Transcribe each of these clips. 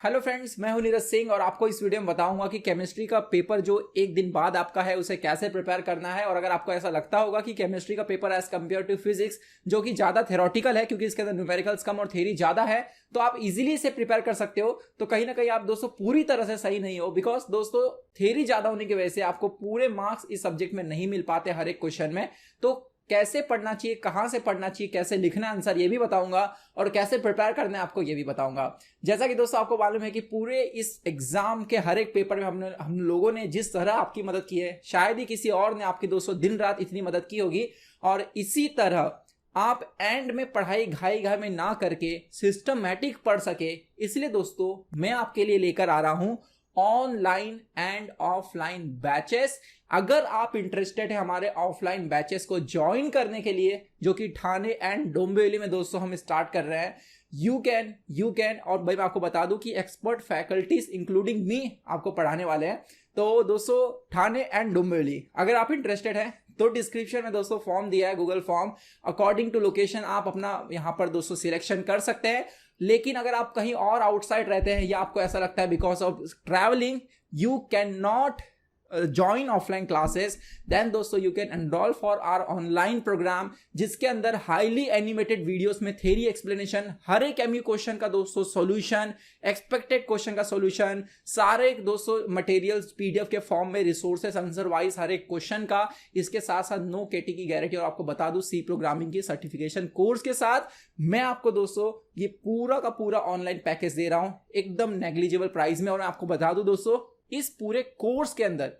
Hello friends, मैं हूं नीरज सिंह और आपको इस वीडियो में बताऊंगा कि केमिस्ट्री का पेपर जो एक दिन बाद आपका है उसे कैसे प्रिपेयर करना है। और अगर आपको ऐसा लगता होगा कि केमिस्ट्री का paper as compare to physics जो कि ज्यादा थ्योरेटिकल है क्योंकि इसके अंदर न्यूमेरिकल्स कम और थ्योरी ज्यादा है, तो आप इजीली इसे प्रिपेयर कर सकते हो, तो कहीं ना कहीं आप दोस्तों पूरी तरह से सही नहीं हो। बिकॉज दोस्तों थ्योरी ज्यादा होने की वजह से आपको पूरे मार्क्स इस सब्जेक्ट में नहीं मिल पाते हर एक क्वेश्चन में। तो कैसे पढ़ना चाहिए, कहां से पढ़ना चाहिए, कैसे लिखना है आंसर, ये भी बताऊंगा और कैसे प्रिपेयर करना है आपको ये भी बताऊंगा। जैसा कि दोस्तों आपको मालूम है कि पूरे इस एग्जाम के हर एक पेपर में हम लोगों ने जिस तरह आपकी मदद की है, शायद ही किसी और ने आपकी दोस्तों दिन रात इतनी मदद की होगी। और इसी तरह आप एंड में पढ़ाई घाई घाई में ना करके सिस्टमैटिक पढ़ सके, इसलिए दोस्तों मैं आपके लिए लेकर आ रहा हूं ऑनलाइन एंड ऑफलाइन बैचेस। अगर आप इंटरेस्टेड है हमारे ऑफलाइन बैचेस को ज्वाइन करने के लिए, जो कि ठाणे एंड डोंबिवली में दोस्तों हम स्टार्ट कर रहे हैं, यू कैन। और भाई मैं आपको बता दूं कि एक्सपर्ट फैकल्टीज इंक्लूडिंग मी आपको पढ़ाने वाले हैं। तो दोस्तों ठाणे एंड डोंबिवली अगर आप इंटरेस्टेड हैं तो डिस्क्रिप्शन में दोस्तों फॉर्म दिया है, Google form. According to location आप अपना यहां पर दोस्तों सिलेक्शन कर सकते हैं। लेकिन अगर आप कहीं और आउटसाइड रहते हैं या आपको ऐसा लगता है because of travelling you can not join offline classes, then दोस्तों you can enroll for our online programme, जिसके अंदर हाईली एनिमेटेड वीडियोस में थ्योरी एक्सप्लेनेशन, हर एक एमयू क्वेश्चन का दोस्तों सॉल्यूशन, एक्सपेक्टेड क्वेश्चन का सॉल्यूशन, सारे दोस्तों मटेरियल्स पीडीएफ के फॉर्म में, रिसोर्सेस आंसर वाइज हर एक क्वेश्चन का। इसके साथ साथ नो केटी की गारंटी। और आपको बता दूं सी प्रोग्रामिंग की सर्टिफिकेशन कोर्स के साथ मैं आपको दोस्तों ये पूरा का पूरा ऑनलाइन पैकेज दे रहा हूं एकदम नेग्लिजिबल प्राइस में। और मैं आपको बता दूं दोस्तों इस पूरे कोर्स के अंदर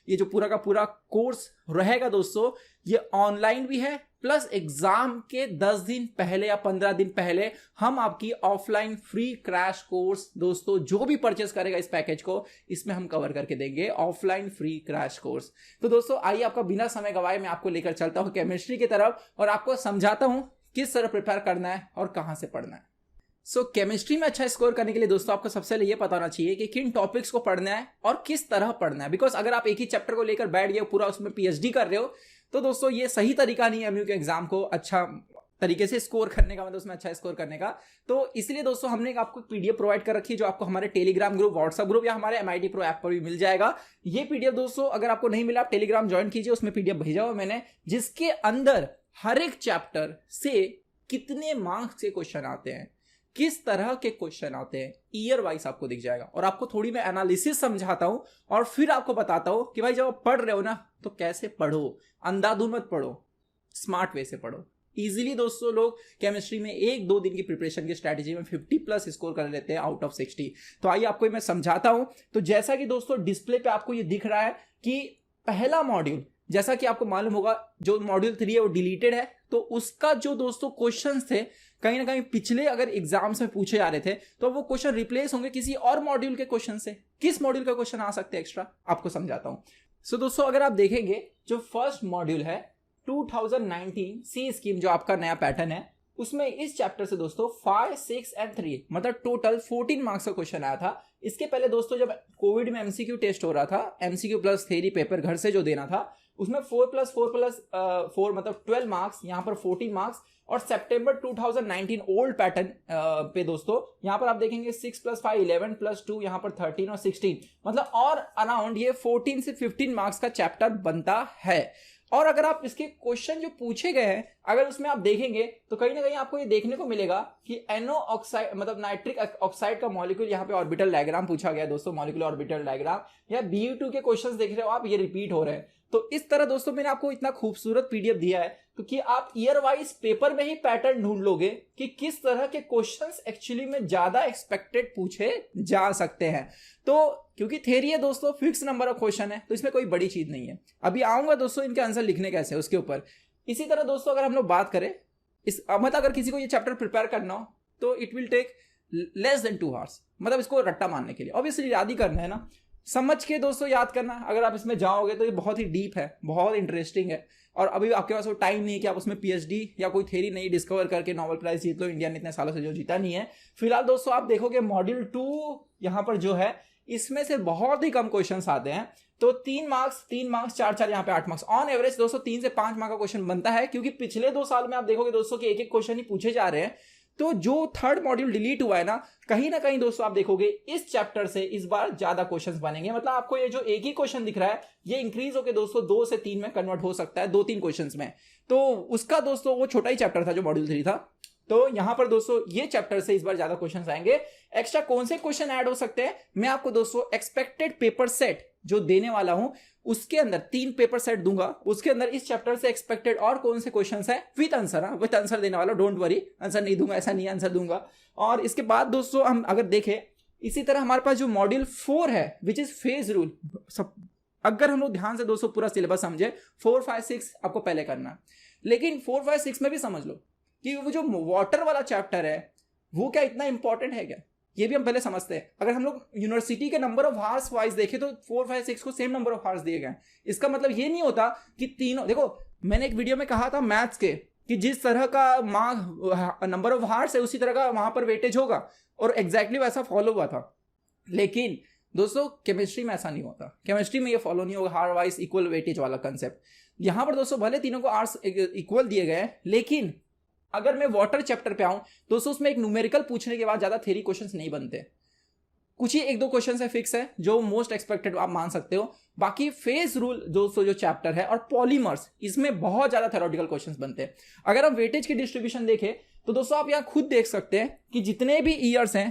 ये जो पूरा का पूरा कोर्स रहेगा दोस्तों, ये ऑनलाइन भी है, प्लस एग्जाम के 10 दिन पहले या 15 दिन पहले हम आपकी ऑफलाइन फ्री क्रैश कोर्स दोस्तों जो भी परचेस करेगा इस पैकेज को, इसमें हम कवर करके देंगे ऑफलाइन फ्री क्रैश कोर्स। तो दोस्तों आइए आपका बिना समय गवाए मैं आपको लेकर चलता हूं केमिस्ट्री की तरफ और आपको समझाता हूं किस तरह प्रिपेयर करना है और कहां से पढ़ना है। केमिस्ट्री में अच्छा स्कोर करने के लिए दोस्तों आपको सबसे पहले ये पता होना चाहिए कि किन टॉपिक्स को पढ़ना है और किस तरह पढ़ना है। बिकॉज अगर आप एक ही चैप्टर को लेकर बैठ गए पूरा उसमें पीएचडी कर रहे हो, तो दोस्तों ये सही तरीका नहीं है एमयू के एग्जाम को अच्छा तरीके से स्कोर करने का, मतलब उसमें अच्छा स्कोर करने का। तो इसलिए दोस्तों हमने आपको पीडीएफ प्रोवाइड कर रखी है जो आपको हमारे टेलीग्राम ग्रुप, व्हाट्सएप ग्रुप या हमारे MIT Pro ऐप पर भी मिल जाएगा। ये पीडीएफ दोस्तों अगर आपको नहीं मिला आप टेलीग्राम ज्वाइन कीजिए, उसमें पीडीएफ भेजा हुआ मैंने, जिसके अंदर हर एक चैप्टर से कितने मार्क्स के क्वेश्चन आते हैं, किस तरह के क्वेश्चन आते हैं, ईयर वाइज आपको दिख जाएगा। और आपको थोड़ी मैं एनालिसिस समझाता हूं और फिर आपको बताता हूं कि भाई जब आप पढ़ रहे हो ना तो कैसे पढ़ो, अंधाधुंध मत पढ़ो, स्मार्ट वे से पढ़ो। इजीली दोस्तों लोग केमिस्ट्री में 1-2 दिन की प्रिपरेशन की स्ट्रैटेजी में 50+ स्कोर कर लेते हैं आउट ऑफ 60। तो आइए आपको मैं समझाता हूं। तो जैसा कि दोस्तों डिस्प्ले पे आपको ये दिख रहा है कि पहला मॉड्यूल, जैसा कि आपको मालूम होगा जो मॉड्यूल 3 है वो डिलीटेड है, तो उसका जो दोस्तों क्वेश्चंस थे कहीं ना कहीं पिछले अगर एग्जाम्स में पूछे जा रहे थे तो वो क्वेश्चन रिप्लेस होंगे किसी और मॉड्यूल के क्वेश्चन से। किस मॉड्यूल का क्वेश्चन आ सकते हैं एक्स्ट्रा, आपको समझाता हूं। दोस्तों अगर आप देखेंगे जो फर्स्ट मॉड्यूल है 2019 सी स्कीम जो आपका नया पैटर्न है, उसमें इस चैप्टर से दोस्तों 5, 6 एंड 3 मतलब टोटल 14 मार्क्स का क्वेश्चन आया था। इसके पहले दोस्तों जब कोविड में MCQ टेस्ट हो रहा था, MCQ प्लस थ्योरी पेपर घर से जो देना था, उसमें 4+4+4 मतलब 12 मार्क्स, यहाँ पर 14 मार्क्स। और सितंबर 2019 ओल्ड पैटर्न पे दोस्तों यहाँ पर आप देखेंगे 6+5 11+2 यहाँ पर 13 और 16 मतलब और अराउंड ये 14 से 15 मार्क्स का चैप्टर बनता है। और अगर आप इसके क्वेश्चन जो पूछे गए हैं अगर उसमें आप देखेंगे तो कहीं ना कहीं आपको ये देखने को मिलेगा कि NO ऑक्साइड मतलब नाइट्रिक ऑक्साइड का मॉलिक्यूल, यहाँ पे ऑर्बिटल डायग्राम पूछा गया दोस्तों, मॉलिक्यूलर ऑर्बिटल डायग्राम, या BU2 के क्वेश्चंस देख रहे हो आप, ये रिपीट हो रहे हैं। तो इस तरह दोस्तों मैंने आपको इतना खूबसूरत पीडीएफ दिया है तो कि आप ईयर वाइज पेपर में ही पैटर्न ढूंढ लोगे कि किस तरह के क्वेश्चंस एक्चुअली में ज्यादा एक्सपेक्टेड पूछे जा सकते हैं। तो क्योंकि थ्योरी है दोस्तों, फिक्स नंबर ऑफ क्वेश्चन है, तो इसमें कोई बड़ी चीज नहीं है। अभी आऊंगा दोस्तों इनके आंसर लिखने कैसे उसके ऊपर। इसी तरह दोस्तों अगर हम लोग बात करें मतलब अगर किसी को ये चैप्टर प्रिपेयर करना हो तो it will take less than 2 hours, मतलब इसको रट्टा मारने के लिए। ऑब्वियसली याद ही करना है ना, समझ के दोस्तों याद करना। अगर आप इसमें जाओगे तो ये बहुत ही डीप है, बहुत इंटरेस्टिंग है, और अभी आपके पास वो टाइम नहीं है कि आप उसमें पीएचडी या कोई थ्योरी नहीं डिस्कवर करके नोबेल प्राइज जीत लो। इंडिया ने इतने सालों से जो जीता नहीं है। फिलहाल दोस्तों आप देखोगे मॉड्यूल 2 यहाँ पर जो है इसमें से बहुत ही कम क्वेश्चंस आते हैं। तो 3 मार्क्स 4 यहाँ पे 8 मार्क्स, ऑन एवरेज दोस्तों 3 से 5 मार्क्स का क्वेश्चन बनता है। क्योंकि पिछले 2 साल में आप देखोगे दोस्तों कि एक क्वेश्चन ही पूछे जा रहे हैं। तो जो थर्ड मॉड्यूल डिलीट हुआ है ना कहीं दोस्तों आप देखोगे इस चैप्टर से इस बार ज्यादा क्वेश्चंस बनेंगे। मतलब आपको ये जो एक ही क्वेश्चन दिख रहा है ये इंक्रीज होकर दोस्तों 2 से 3 में कन्वर्ट हो सकता है, 2-3 क्वेश्चंस में। तो उसका दोस्तों वो छोटा ही चैप्टर था जो मॉड्यूल 3 था। तो यहां पर दोस्तों ये चैप्टर से इस बार ज्यादा क्वेश्चंस आएंगे। एक्स्ट्रा कौन से क्वेश्चन ऐड हो सकते हैं मैं आपको दोस्तों एक्सपेक्टेड पेपर सेट जो देने वाला हूं उसके अंदर 3 पेपर सेट दूंगा, उसके अंदर इस चैप्टर से एक्सपेक्टेड और कौन से क्वेश्चंस है विद आंसर देने वाला। डोंट वरी, आंसर नहीं दूंगा ऐसा नहीं, आंसर दूंगा। और इसके बाद दोस्तों हम अगर देखें इसी तरह हमारे पास जो मॉड्यूल 4 है विच इज फेज रूल, सब अगर हम लोग ध्यान से दोस्तों पूरा सिलेबस समझे 4, 5, 6 आपको पहले करना है, लेकिन 4, 5, 6 में भी समझ लो कि वो जो वाटर वाला चैप्टर है वो क्या इतना इंपॉर्टेंट है क्या, ये भी हम पहले समझते हैं। अगर हम लोग यूनिवर्सिटी के नंबर ऑफ हार्स वाइज देखें तो 4, 5, 6 को सेम नंबर ऑफ हार्स दिए गए हैं। इसका मतलब ये नहीं होता कि तीनों, देखो मैंने एक वीडियो में कहा था मैथ्स के कि जिस तरह का नंबर ऑफ हार्स है उसी तरह का वहां पर वेटेज होगा, और एग्जैक्टली वैसा फॉलो हुआ था। लेकिन दोस्तों केमिस्ट्री में ऐसा नहीं होता, केमिस्ट्री में ये फॉलो नहीं होगा हार वाइज इक्वल वेटेज वाला कंसेप्ट। यहां पर दोस्तों भले तीनों को आर्स इक्वल दिए गए, लेकिन अगर मैं वाटर चैप्टर पे आऊं दोस्तों उसमें एक न्यूमेरिकल पूछने के बाद ज्यादा थ्योरी क्वेश्चंस नहीं बनते। कुछ ही 1-2 क्वेश्चंस है फिक्स है जो मोस्ट एक्सपेक्टेड आप मान सकते हो। बाकी फेज रूल दोस्तों जो चैप्टर है और पॉलीमर्स इसमें बहुत ज्यादा थ्योरेटिकल क्वेश्चंस बनते हैं। अगर हम वेटेज की डिस्ट्रीब्यूशन देखें तो दोस्तों आप यहां खुद देख सकते हैं कि जितने भी ईयर्स हैं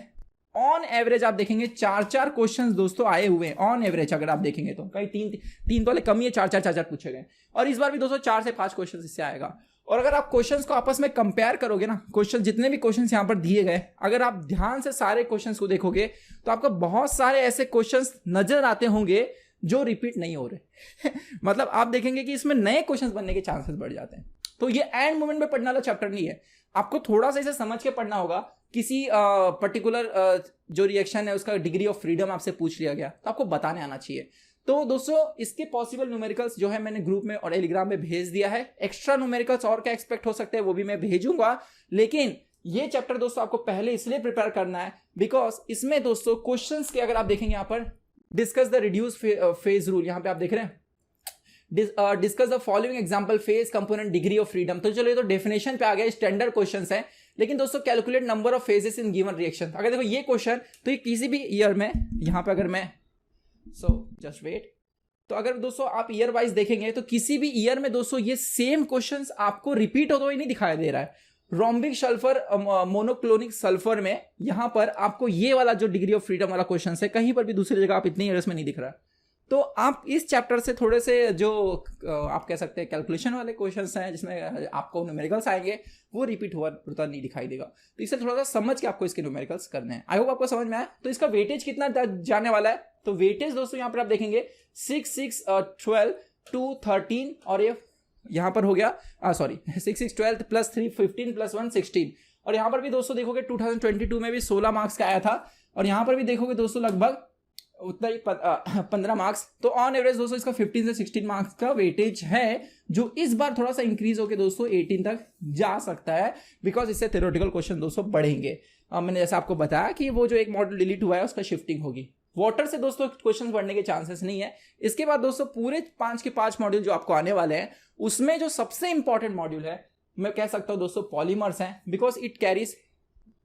ऑन एवरेज आप देखेंगे 4-4 क्वेश्चंस दोस्तों आए हुए हैं ऑन एवरेज। अगर आप देखेंगे तो कहीं 3 तो वाले कम ही है, 4-4 पूछे गए, और इस बार भी दोस्तों 4 से 5 क्वेश्चन इससे आएगा। और अगर आप क्वेश्चंस को आपस में कंपेयर करोगे ना, क्वेश्चन जितने भी क्वेश्चंस यहां पर दिए गए अगर आप ध्यान से सारे क्वेश्चंस को देखोगे तो आपको बहुत सारे ऐसे क्वेश्चंस नजर आते होंगे जो रिपीट नहीं हो रहे मतलब आप देखेंगे कि इसमें नए क्वेश्चंस बनने के चांसेस बढ़ जाते हैं। तो ये एंड मोमेंट में पढ़ने वाला चैप्टर नहीं है, आपको थोड़ा सा इसे समझ के पढ़ना होगा। किसी पर्टिकुलर जो रिएक्शन है उसका डिग्री ऑफ फ्रीडम आपसे पूछ लिया गया तो आपको बताने आना चाहिए। तो दोस्तों इसके पॉसिबल न्यूमेरिकल्स जो है मैंने ग्रुप में और टेलीग्राम में भेज दिया है। एक्स्ट्रा न्यूमेरिकल्स और क्या एक्सपेक्ट हो सकते हैं वो भी मैं भेजूंगा, लेकिन ये चैप्टर दोस्तों आपको पहले इसलिए प्रिपेयर करना है बिकॉज इसमें दोस्तों क्वेश्चंस के अगर आप देखेंगे यहाँ पर discuss the reduce phase rule, यहाँ पे आप देख रहे हैं discuss the following example phase component degree of freedom. तो चलो ये तो डेफिनेशन पे आ गया, स्टैंडर्ड क्वेश्चंस है, लेकिन दोस्तों calculate number of phases in given reaction. अगर देखो ये क्वेश्चन तो ये किसी भी ईयर में यहाँ पे अगर मैं जस्ट वेट, तो अगर दोस्तों आप ईयर वाइज देखेंगे तो किसी भी ईयर में दोस्तों ये सेम क्वेश्चंस आपको रिपीट होते हुए नहीं दिखाई दे रहा है। रोम्बिक सल्फर मोनोक्लोनिक सल्फर में यहां पर आपको ये वाला जो डिग्री ऑफ फ्रीडम वाला क्वेश्चन है कहीं पर भी दूसरी जगह आप इतने ईयर्स में नहीं दिख रहा। तो आप इस चैप्टर से थोड़े से जो आप कह सकते हैं कैलकुलेशन वाले क्वेश्चंस हैं जिसमें आपको न्यूमेरिकल्स आएंगे वो रिपीट होता नहीं दिखाई देगा। तो इसे थोड़ा सा समझ के आपको इसके न्यूमेरिकल्स करने हैं। आई होप आपको समझ में आया। तो इसका वेटेज कितना जाने वाला है, तो वेटेज दोस्तों यहाँ पर आप देखेंगे 6, 6, 12, 2, 13 और ये यहाँ पर हो गया 6, 6, 12 प्लस 3 15 प्लस 1 16। और यहाँ पर भी दोस्तों देखोगे 2022 में भी 16 मार्क्स का आया था, और यहाँ पर भी देखोगे दोस्तों लगभग उतना ही 15 मार्क्स। तो ऑन एवरेज दोस्तों इसका 15 से 16 मार्क्स का वेटेज है, जो इस बार थोड़ा सा इंक्रीज होकर दोस्तों 18 तक जा सकता है बिकॉज इससे थ्योरेटिकल क्वेश्चन दोस्तों बढ़ेंगे। मैंने जैसा आपको बताया कि वो जो एक मॉडल डिलीट हुआ है उसका शिफ्टिंग होगी। वाटर से दोस्तों क्वेश्चन बढ़ने के चांसेस नहीं है। इसके बाद दोस्तों पूरे 5 के 5 मॉड्यूल जो आपको आने वाले हैं उसमें जो सबसे इंपॉर्टेंट मॉड्यूल है मैं कह सकता हूं दोस्तों पॉलीमर्स हैं, because it carries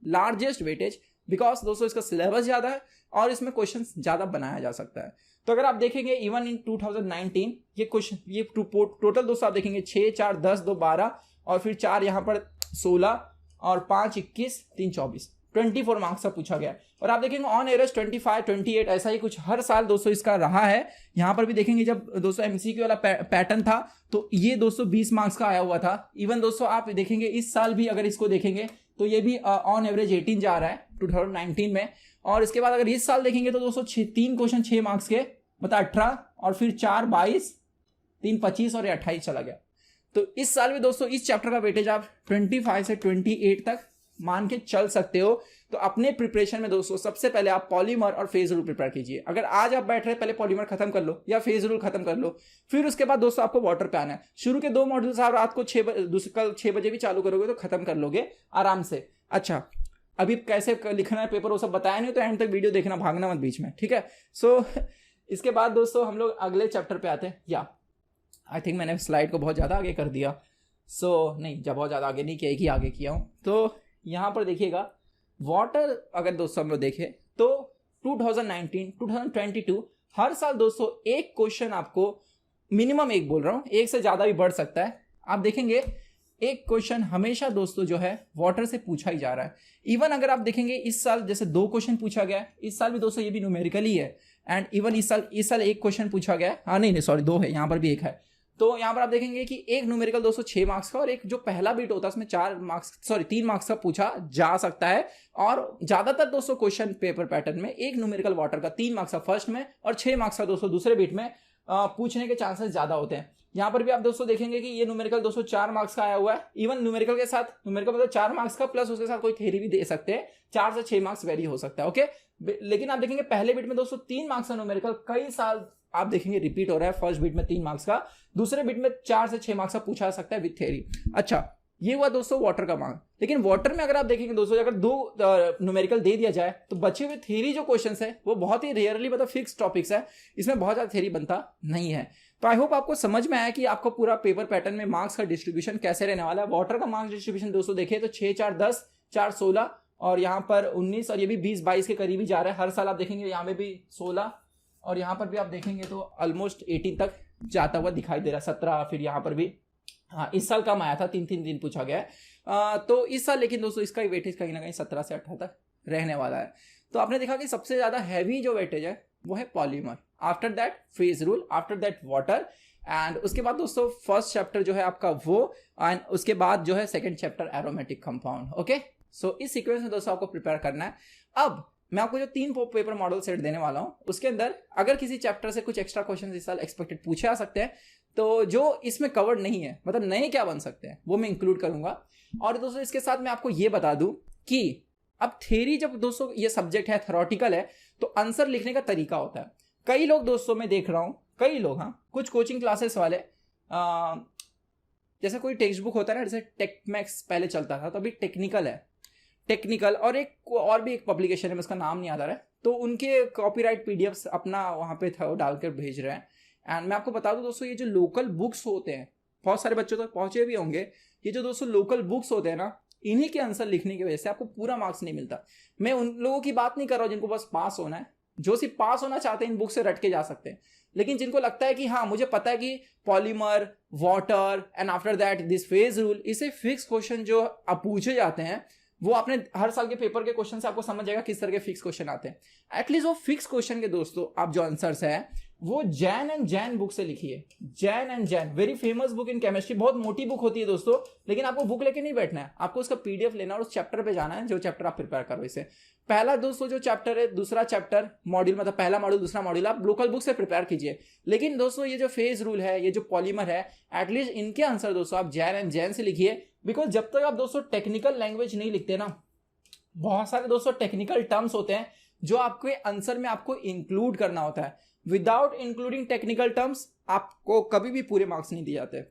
largest weightage, because दोस्तों इसका सिलेबस ज्यादा है और इसमें क्वेश्चन ज्यादा बनाया जा सकता है। तो अगर आप देखेंगे इवन इन 2019 ये क्वेश्चन ये टोटल दोस्तों आप देखेंगे 6, 4, 10, 2, 12 और फिर 4 यहाँ पर 16 और 5, 21, 3, 24 24 मार्क्स का पूछा गया। और आप देखेंगे ऑन एवरेज 25, 28 ऐसा ही कुछ हर साल दोस्तों इसका रहा है। यहाँ पर भी देखेंगे जब दोस्तों एमसीक्यू वाला पैटर्न था तो ये दोस्तों 20 मार्क्स का आया हुआ था। इवन दोस्तों आप देखेंगे इस साल भी अगर इसको देखेंगे तो ये भी ऑन एवरेज 18 जा रहा है 2019 में। और इसके बाद अगर इस साल देखेंगे तो दोस्तों 3 क्वेश्चन 6 मार्क्स के, मतलब 18 और फिर 4 22, 3 25 और 28 चला गया। तो इस साल भी दोस्तों इस चैप्टर का वेटेज आप 25 से 28 तक मान के चल सकते हो। तो अपने प्रिपरेशन में दोस्तों सबसे पहले आप पॉलीमर और फेज रूल प्रिपेयर कीजिए। अगर आज आप बैठ रहे पहले पॉलीमर खत्म कर लो या फेज रूल खत्म कर लो, फिर उसके बाद दोस्तों आपको वाटर पे आना है। शुरू के 2 मॉड्यूल्स आप रात को कल 6 बजे भी चालू करोगे तो खत्म कर लोगे आराम से। अच्छा अभी कैसे लिखना है पेपर वो सब बताया नहीं, तो एंड तक वीडियो देखना, भागना मत बीच में, ठीक है। सो इसके बाद दोस्तों हम लोग अगले चैप्टर पे आते हैं। या आई थिंक मैंने स्लाइड को बहुत ज़्यादा आगे कर दिया। नहीं जब बहुत ज़्यादा आगे नहीं किया, एक ही आगे किया हूँ। तो यहाँ पर देखिएगा वाटर अगर दोस्तों हम लोग देखें तो 2019, 2022 हर साल दोस्तों एक क्वेश्चन आपको, मिनिमम एक बोल रहा हूँ, एक से ज़्यादा भी बढ़ सकता है, आप देखेंगे एक क्वेश्चन हमेशा दोस्तों जो है वाटर से पूछा ही जा रहा है। इवन अगर आप देखेंगे इस साल जैसे 2 क्वेश्चन पूछा गया है, इस साल भी दोस्तों ये भी न्यूमेरिकल ही है। एंड इवन इस साल एक क्वेश्चन पूछा गया है, हाँ नहीं सॉरी 2 है, यहाँ पर भी एक है। तो यहाँ पर आप देखेंगे कि एक न्यूमेरिकल दोस्तों 6 मार्क्स का और एक जो पहला बीट होता है उसमें 3 मार्क्स का पूछा जा सकता है। और ज्यादातर दोस्तों क्वेश्चन पेपर पैटर्न में एक न्यूमेरिकल वाटर का 3 मार्क्स का फर्स्ट में और 6 मार्क्स का दोस्तों दूसरे बीट में पूछने के चांसेस ज्यादा होते हैं। यहाँ पर भी आप दोस्तों देखेंगे कि ये न्यूमेरिकल दोस्तों 4 मार्क्स का आया हुआ है। इवन न्यूमेरिकल के साथ, न्यूमेरिकल मतलब 4 मार्क्स का प्लस उसके साथ कोई थ्योरी भी दे सकते हैं, 4 से 6 मार्क्स वेरी हो सकता है। ओके, लेकिन आप देखेंगे पहले बीट में दोस्तों 3 मार्क्स का न्यूमेरिकल कई साल आप देखेंगे रिपीट हो रहा है। फर्स्ट बीट में 3 मार्क्स का, दूसरे बीट में 4 से 6 मार्क्स का पूछा जा सकता है विद थ्योरी। अच्छा, ये हुआ दोस्तों वाटर का मार्क। लेकिन वाटर में अगर आप देखेंगे दोस्तों, अगर 2 न्यूमेरिकल दे दिया जाए तो बचे हुए थ्योरी जो क्वेश्चंस है वो बहुत ही रेयरली मतलब फिक्स टॉपिक्स है, इसमें बहुत ज्यादा थ्योरी बनता नहीं है। तो आई होप आपको समझ में आया कि आपको पूरा पेपर पैटर्न में मार्क्स का डिस्ट्रीब्यूशन कैसे रहने वाला है। वाटर का मार्क्स डिस्ट्रीब्यूशन दोस्तों देखें तो 6, 4, 10, 4, 16 और यहाँ पर 19 और ये भी 20, 22 के करीब ही जा रहा है। हर साल आप देखेंगे यहाँ में भी 16 और यहाँ पर भी आप देखेंगे तो ऑलमोस्ट 18 तक जाता हुआ दिखाई दे रहा है, 17, फिर यहाँ पर भी हाँ इस साल कम आया था, 3 दिन पूछा गया है। तो इस साल लेकिन दोस्तों इसका वेटेज कहीं ना कहीं 17 से 18 तक रहने वाला है। तो आपने देखा कि सबसे ज्यादा हैवी जो वेटेज है वो है polymer, after that phase rule, after that water and उसके बाद दोस्तों फर्स्ट चैप्टर जो है आपका वो, एंड उसके बाद जो है second chapter aromatic compound. Okay, so इस सीक्वेंस में दोस्तों आपको प्रिपेयर करना है। अब मैं आपको जो 3 पेपर मॉडल सेट देने वाला हूं उसके अंदर अगर किसी चैप्टर से कुछ एक्स्ट्रा क्वेश्चन इस साल एक्सपेक्टेड पूछे आ सकते हैं, तो जो इसमें कवर्ड नहीं है मतलब नए क्या बन सकते हैं वो मैं इंक्लूड करूंगा। और दोस्तों इसके साथ मैं आपको ये बता दूं कि अब थ्योरी जब दोस्तों ये सब्जेक्ट है, थ्योरेटिकल है, तो आंसर लिखने का तरीका होता है। कई लोग दोस्तों मैं देख रहा हूं, कई लोग, हाँ कुछ कोचिंग क्लासेस वाले जैसे कोई टेक्स्ट बुक होता है ना, जैसे टेक्मैक्स पहले चलता था, तो अभी टेक्निकल है, टेक्निकल और भी एक पब्लिकेशन है, उसका नाम नहीं याद आ रहा है, तो उनके कॉपीराइट पीडीएफ्स अपना वहां पे था डालकर भेज रहे हैं। एंड मैं आपको बता दूं दोस्तों, ये जो लोकल बुक्स होते हैं बहुत सारे बच्चों तक पहुंचे भी होंगे, ये जो दोस्तों लोकल बुक्स होते हैं ना, इन्हीं के आंसर लिखने की वजह से आपको पूरा मार्क्स नहीं मिलता। मैं उन लोगों की बात नहीं कर रहा हूं जिनको बस पास होना है, जो सिर्फ पास होना चाहते हैं इन बुक से रट के जा सकते हैं। लेकिन जिनको लगता है कि हाँ मुझे पता है कि polymer, water and after that this phase rule, इसे फिक्स क्वेश्चन जो आप पूछे जाते हैं वो आपने हर साल के पेपर के क्वेश्चन से आपको समझ जाएगा किस तरह के फिक्स क्वेश्चन आते हैं। एटलीस्ट वो फिक्स क्वेश्चन के दोस्तों आप जो आंसर्स है वो जैन एंड जैन बुक से लिखिए। Jain and Jain very famous book in chemistry, बहुत मोटी बुक होती है दोस्तों, लेकिन आपको बुक लेके नहीं बैठना है, आपको उसका पीडीएफ लेना और उस चैप्टर पे जाना है जो चैप्टर आप प्रिपेयर करो। इसे पहला दोस्तों जो चैप्टर है, दूसरा चैप्टर मॉड्यूल मतलब पहला मॉड्यूल दूसरा मॉड्यूल आप लोकल बुक से प्रिपेयर कीजिए। लेकिन दोस्तों ये जो फेज रूल है, ये जो पॉलीमर है, एटलीस्ट इनके आंसर दोस्तों आप जैन एंड जैन से लिखिए। बिकॉज जब तक आप दोस्तों टेक्निकल लैंग्वेज नहीं लिखते ना, बहुत सारे दोस्तों टेक्निकल टर्म्स होते हैं जो आपके आंसर में आपको इंक्लूड करना होता है। विदाउट इंक्लूडिंग टेक्निकल टर्म्स आपको कभी भी पूरे मार्क्स नहीं दिए जाते।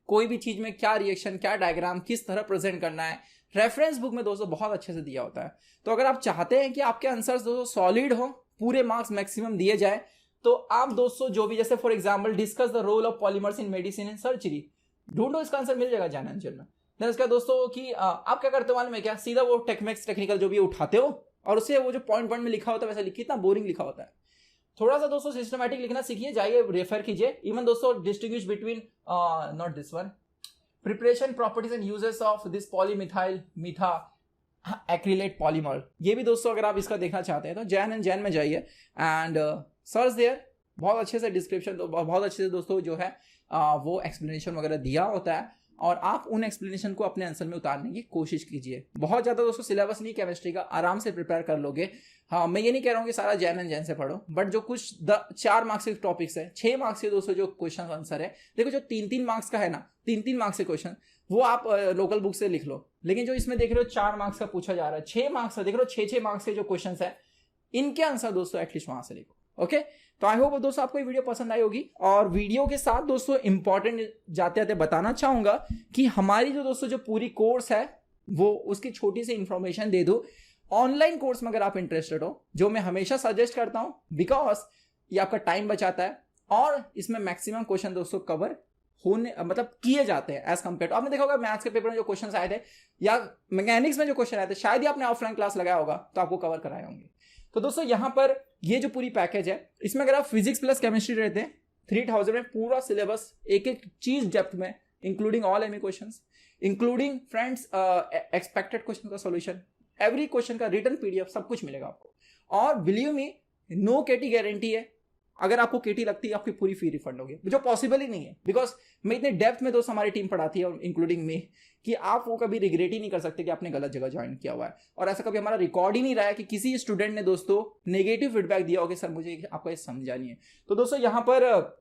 कोई भी चीज में क्या रिएक्शन, क्या डायग्राम, किस तरह प्रेजेंट करना है, रेफरेंस बुक में दोस्तों बहुत अच्छे से दिया होता है। तो अगर आप चाहते हैं कि आपके आंसर्स दोस्तों सॉलिड हो, पूरे मार्क्स मैक्सिमम दिए जाए, तो आप दोस्तों जो भी जैसे for example discuss the role of polymers in medicine and surgery, ढूंढो इसका आंसर मिल जाएगा जैन एंड जैन में। देन उसका दोस्तों कि आप क्या करते हो मालूम है क्या, सीधा वो टेक्मैक्स टेक्निकल जो भी उठाते हो और उसे वो जो पॉइंट 1 में लिखा होता है वैसा लिखिए, इतना बोरिंग लिखा होता है। थोड़ा सा दोस्तों सिस्टमैटिक लिखना सीखिए, जाइए रेफर कीजिए। इवन दोस्तों distinguish between not this one, preparation properties and uses of this polymethyl methacrylate polymer, ये भी दोस्तों अगर आप इसका देखना चाहते हैं तो जैन एंड जैन में जाइए एंड सर्च देयर। बहुत अच्छे से डिस्क्रिप्शन, बहुत अच्छे से दोस्तों जो है वो एक्सप्लेनेशन वगैरह दिया होता है और आप उन एक्सप्लेनेशन को अपने आंसर में उतारने की कोशिश कीजिए। बहुत ज्यादा दोस्तों सिलेबस नहीं केमिस्ट्री का, आराम से प्रिपेयर कर लोगे। हाँ मैं ये नहीं कह रहा हूँ कि सारा जैन एंड जैन से पढ़ो, बट जो कुछ 4 मार्क्स के टॉपिक्स है, 6 मार्क्स के दोस्तों जो क्वेश्चन आंसर है, देखो जो 3-3 मार्क्स का है ना, 3-3 मार्क्स के क्वेश्चन वो आप लोकल बुक से लिख लो। लेकिन जो इसमें देख रहे हो 4 मार्क्स का पूछा जा रहा है, 6 मार्क्स का देख रहे हो, 6-6 मार्क्स के जो क्वेश्चन है इनके आंसर दोस्तों एटलीस्ट वहां से लिखो। ओके, तो आई होप दोस्तों आपको ये वीडियो पसंद आई होगी। और वीडियो के साथ दोस्तों इंपॉर्टेंट जाते जाते बताना चाहूंगा कि हमारी जो दोस्तों जो पूरी कोर्स है वो उसकी छोटी सी इंफॉर्मेशन दे दो। ऑनलाइन कोर्स में अगर आप इंटरेस्टेड हो, जो मैं हमेशा सजेस्ट करता हूं बिकॉज ये आपका टाइम बचाता है और इसमें मैक्सिमम क्वेश्चन दोस्तों कवर होने मतलब किए जाते हैं एज कम्पेयर टू, आपने देखा होगा मैथ्स के पेपर में जो क्वेश्चन आए थे या मैकेनिक्स में जो क्वेश्चन आए थे, शायद ही आपने ऑफलाइन क्लास लगाया होगा तो आपको कवर कराए होंगे। तो दोस्तों यहाँ पर ये जो पूरी पैकेज है, इसमें अगर आप फिजिक्स प्लस केमिस्ट्री रहते हैं 3000 में पूरा सिलेबस, एक एक चीज डेप्थ में, including all ME questions, including friends expected question का सॉल्यूशन, एवरी क्वेश्चन का रिटन पीडीएफ, सब कुछ मिलेगा आपको। और बिलीव मी, नो केटी गारंटी है। अगर आपको केटी लगती है आपकी पूरी फी रिफंड होगी, जो पॉसिबल ही नहीं है, बिकॉज मैं इतने डेप्थ में दोस्त हमारी टीम पढ़ाती है इंक्लूडिंग मी, कि आप वो कभी रिग्रेट ही नहीं कर सकते कि आपने गलत जगह ज्वाइन किया हुआ है। और ऐसा कभी हमारा रिकॉर्ड ही नहीं रहा है कि किसी स्टूडेंट ने दोस्तों नेगेटिव फीडबैक दिया हो कि सर मुझे आपको ये समझा नहीं है। तो दोस्तों यहाँ पर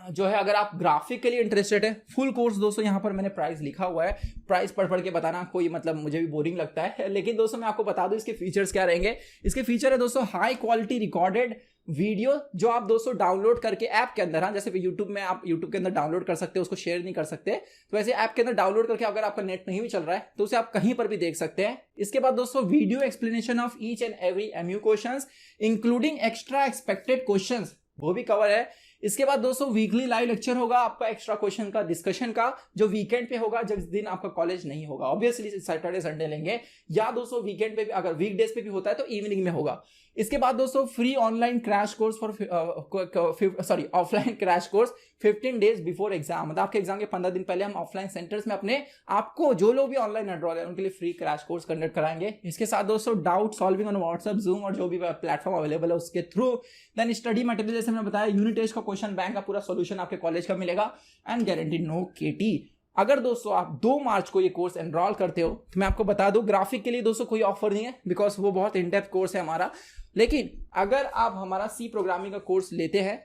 जो है, अगर आप ग्राफिक के लिए इंटरेस्टेड है, फुल कोर्स दोस्तों यहाँ पर मैंने प्राइस लिखा हुआ है। प्राइस पढ़ के बताना कोई मतलब मुझे भी बोरिंग लगता है, लेकिन दोस्तों मैं आपको बता दूं इसके फीचर्स क्या रहेंगे। इसके फीचर है दोस्तों हाई क्वालिटी रिकॉर्डेड वीडियो, जो आप दोस्तों डाउनलोड करके ऐप के अंदर, हाँ जैसे यूट्यूब में आप यूट्यूब के अंदर डाउनलोड कर सकते हो, उसको शेयर नहीं कर सकते, तो वैसे ऐप के अंदर डाउनलोड करके अगर आपका नेट नहीं भी चल रहा है तो उसे आप कहीं पर भी देख सकते हैं। इसके बाद दोस्तों video explanation of each and every MU questions, including extra expected questions, वो भी कवर है। इसके बाद दोस्तों वीकली लाइव लेक्चर होगा आपका एक्स्ट्रा क्वेश्चन का, डिस्कशन का, जो वीकेंड पे होगा, जिस दिन आपका कॉलेज नहीं होगा, ऑब्वियसली सैटरडे संडे लेंगे, या दोस्तों वीकेंड पे भी, अगर वीकडेज पे भी होता है तो इवनिंग में होगा। इसके बाद दोस्तों free online crash course offline crash course 15 days before exam, मतलब आपके एग्जाम के 15 दिन पहले हम ऑफलाइन सेंटर्स में अपने आपको, जो लोग भी ऑनलाइन एनरोल है उनके लिए फ्री क्रैश कोर्स कंडक्ट कराएंगे। इसके साथ दोस्तों doubt solving on WhatsApp, zoom और जो भी प्लेटफॉर्म अवेलेबल है उसके थ्रू। देन स्टडी मटेरियल, जैसे मैंने बताया यूनिट टेस्ट का क्वेश्चन बैंक का पूरा सॉल्यूशन आपके कॉलेज का मिलेगा, एंड गारंटीड नो केटी। अगर दोस्तों आप 2 मार्च को ये कोर्स एनरोल करते हो तो मैं आपको बता दूं, ग्राफिक के लिए दोस्तों कोई ऑफर नहीं है, बिकॉज वो बहुत इन डेप्थ कोर्स है हमारा। लेकिन अगर आप हमारा सी प्रोग्रामिंग का कोर्स लेते हैं,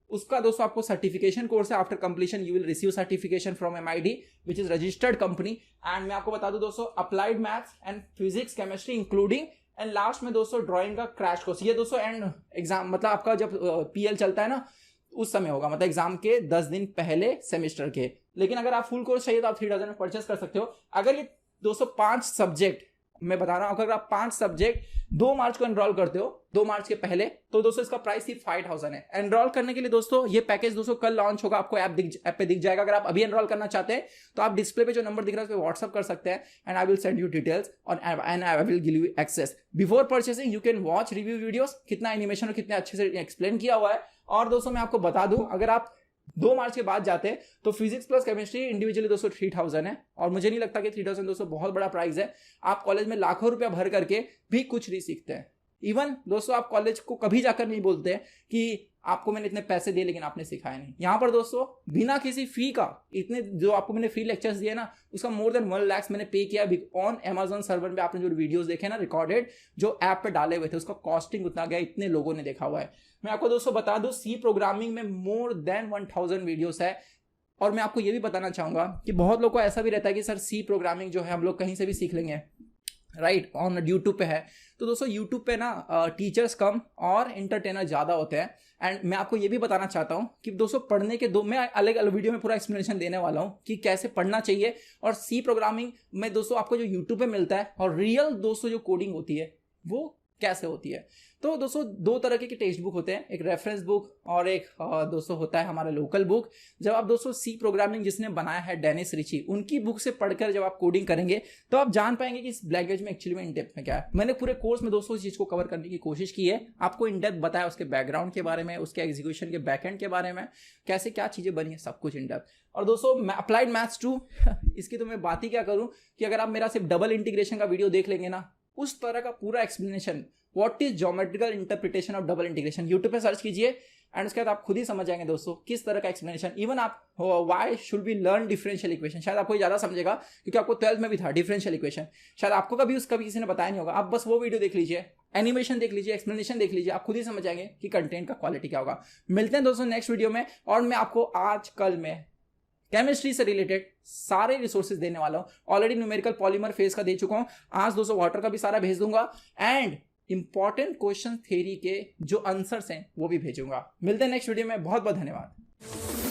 उसका दोस्तों आपको सर्टिफिकेशन कोर्स है, after completion you will receive certification from MID which is registered company. And मैं आपको बता दूं दोस्तों, applied maths and physics chemistry including, and last में दोस्तों ड्राइंग का क्रैश कोर्स। ये दोस्तों एंड एग्जाम, मतलब आपका जब PL चलता है ना उस समय होगा, मतलब एग्जाम के 10 दिन पहले सेमेस्टर के। लेकिन अगर आप फुल कोर्स चाहिए तो आप 3000 में परचेस कर सकते हो। अगर ये दोस्तों 5 सब्जेक्ट मैं बता रहा हूं, अगर आप 5 सब्जेक्ट 2 मार्च को एनरोल करते हो, 2 मार्च के पहले, तो दोस्तों इसका प्राइस ही 5000 है। एनरोल करने के लिए दोस्तों ये पैकेज दोस्तों कल लॉन्च होगा, आपको ऐप पे दिख जाएगा। अगर आप अभी एनरोल करना चाहते हैं तो आप डिस्प्ले पे जो नंबर दिख रहा है उस पर व्हाट्सअप कर सकते हैं, and I will send you details and I will give you access. Before purchasing you can watch review videos, कितना एनिमेशन और कितने अच्छे से एक्सप्लेन किया हुआ है। और दोस्तों मैं आपको बता दूं, अगर आप 2 मार्च के बाद जाते हैं तो फिजिक्स प्लस केमिस्ट्री इंडिविजुअली दोस्तों 3000 है, और मुझे नहीं लगता कि 3000 दोस्तों बहुत बड़ा प्राइस है। आप कॉलेज में लाखों रुपया भर करके भी कुछ नहीं सीखते हैं। इवन दोस्तों आप कॉलेज को कभी जाकर नहीं बोलते हैं कि आपको मैंने इतने पैसे दिए लेकिन आपने सिखाया नहीं। यहाँ पर दोस्तों बिना किसी फी का, इतने जो आपको मैंने फ्री लेक्चर्स दिए ना, उसका मोर देन 1 लाख मैंने पे किया ऑन Amazon सर्वर पे। आपने जो वीडियोस देखे ना रिकॉर्डेड, जो ऐप पे डाले हुए थे, उसका कॉस्टिंग उतना गया, इतने लोगों ने देखा हुआ है। मैं आपको दोस्तों बता दूं, सी प्रोग्रामिंग में मोर देन 1000 वीडियोस है। और मैं आपको ये भी बताना चाहूंगा कि बहुत लोगों को ऐसा भी रहता है कि सर सी प्रोग्रामिंग जो है हम लोग कहीं से भी सीख लेंगे, राइट, ऑन यूट्यूब पे है। तो दोस्तों यूट्यूब पे ना टीचर्स कम और इंटरटेनर ज़्यादा होते हैं। एंड मैं आपको ये भी बताना चाहता हूँ कि दोस्तों पढ़ने के मैं अलग अलग वीडियो में पूरा एक्सप्लेनेशन देने वाला हूँ कि कैसे पढ़ना चाहिए। और सी प्रोग्रामिंग में दोस्तों आपको जो यूट्यूब पे मिलता है और रियल दोस्तों जो कोडिंग होती है वो कैसे होती है। तो दोस्तों 2 तरह के टेक्स्ट बुक होते हैं, एक रेफरेंस बुक और एक दोस्तों होता है हमारा लोकल बुक। जब आप दोस्तों सी प्रोग्रामिंग जिसने बनाया है डेनिस रिची, उनकी बुक से पढ़कर जब आप कोडिंग करेंगे तो आप जान पाएंगे कि इस लैंग्वेज में एक्चुअली में इन डेप्थ में क्या है। मैंने पूरे कोर्स में दोस्तों इस चीज को कवर करने की कोशिश की है, आपको इन डेप्थ बताया उसके बैकग्राउंड के बारे में, उसके एग्जीक्यूशन के बैकएंड के बारे में, कैसे क्या चीजें बनी है, सब कुछ इन डेप्थ। और दोस्तों अप्लाइड मैथ्स 2 इसकी तो मैं बात ही क्या करूं कि अगर आप मेरा सिर्फ डबल इंटीग्रेशन का वीडियो देख लेंगे ना, उस तरह का पूरा explanation, what is geometrical interpretation of double integration, YouTube पे सर्च कीजिए एंड उसके बाद आप खुद ही समझ जाएंगे दोस्तों किस तरह का एक्सप्लेनेशन। इवन आप why should be learn differential equation, शायद आपको ज़्यादा समझेगा क्योंकि आपको 12th में भी था डिफरेंशियल इक्वेशन, शायद आपको कभी किसी ने बताया नहीं होगा। आप बस वो वीडियो देख लीजिए, एनिमेशन देख लीजिए, एक्सप्लेनेशन देख लीजिए, आप खुद ही समझ जाएंगे कि कंटेंट का क्वालिटी क्या होगा। मिलते हैं दोस्तों नेक्स्ट वीडियो में, और मैं आपको आज कल में केमिस्ट्री से रिलेटेड सारे रिसोर्सेज देने वाला हूं। ऑलरेडी न्यूमेरिकल पॉलीमर फेज का दे चुका हूं, आज दोस्तों वाटर का भी सारा भेज दूंगा, एंड इंपॉर्टेंट क्वेश्चन थ्योरी के जो आंसर्स हैं वो भी भेजूंगा। मिलते हैं नेक्स्ट वीडियो में, बहुत बहुत धन्यवाद।